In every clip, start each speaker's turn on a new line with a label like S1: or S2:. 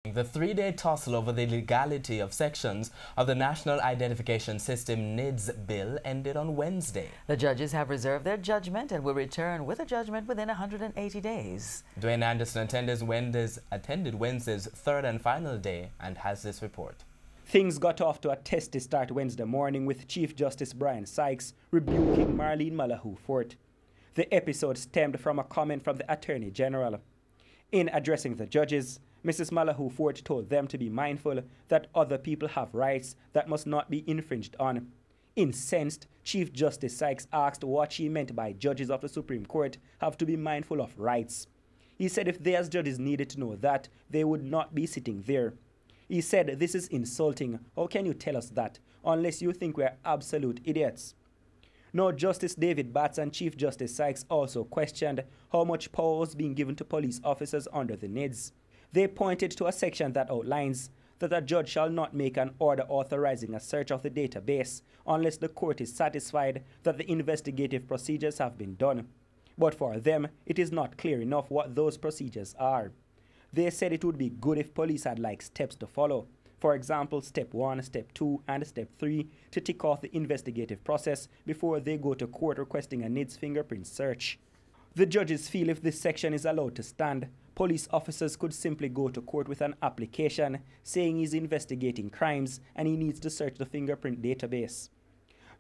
S1: The three-day tussle over the legality of sections of the National Identification System NIDS bill ended on Wednesday.
S2: The judges have reserved their judgment and will return with a judgment within 180 days.
S1: Dwayne Anderson attended Wednesday's third and final day and has this report.
S3: Things got off to a testy start Wednesday morning with Chief Justice Brian Sykes rebuking Marlene Malahoo Fort. The episode stemmed from a comment from the Attorney General. In addressing the judges, Mrs. Malahoo Fort told them to be mindful that other people have rights that must not be infringed on. Incensed, Chief Justice Sykes asked what she meant by judges of the Supreme Court have to be mindful of rights. He said if they as judges needed to know that, they would not be sitting there. He said, "This is insulting. How can you tell us that, unless you think we're absolute idiots?" Now, Justice David Batts and Chief Justice Sykes also questioned how much power was being given to police officers under the NIDS. They pointed to a section that outlines that a judge shall not make an order authorizing a search of the database unless the court is satisfied that the investigative procedures have been done. But for them, it is not clear enough what those procedures are. They said it would be good if police had like steps to follow. For example, step 1, step 2, and step 3 to tick off the investigative process before they go to court requesting a NIDS fingerprint search. The judges feel if this section is allowed to stand, police officers could simply go to court with an application saying he's investigating crimes and he needs to search the fingerprint database.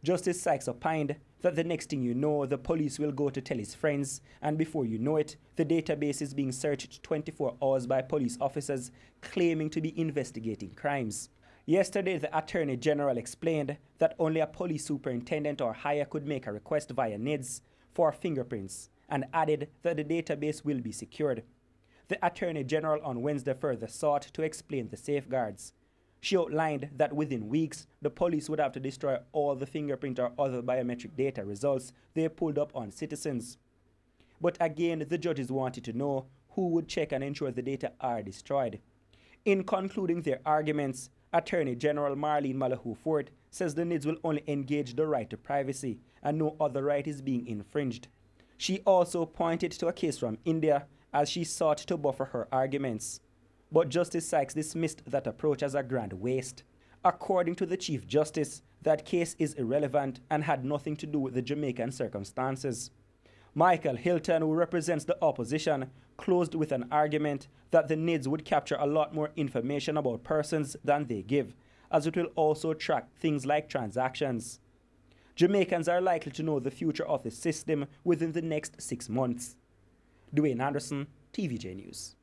S3: Justice Sykes opined that the next thing you know, the police will go to tell his friends, and before you know it, the database is being searched 24 hours by police officers claiming to be investigating crimes. Yesterday, the Attorney General explained that only a police superintendent or higher could make a request via NIDS for fingerprints, and added that the database will be secured. The Attorney General on Wednesday further sought to explain the safeguards. She outlined that within weeks, the police would have to destroy all the fingerprint or other biometric data results they pulled up on citizens. But again, the judges wanted to know who would check and ensure the data are destroyed. In concluding their arguments, Attorney General Marlene Malahoo Fort says the NIDS will only engage the right to privacy and no other right is being infringed. She also pointed to a case from India as she sought to buffer her arguments. But Justice Sykes dismissed that approach as a grand waste. According to the Chief Justice, that case is irrelevant and had nothing to do with the Jamaican circumstances. Michael Hilton, who represents the opposition, closed with an argument that the NIDS would capture a lot more information about persons than they give, as it will also track things like transactions. Jamaicans are likely to know the future of the system within the next 6 months. Dwayne Anderson, TVJ News.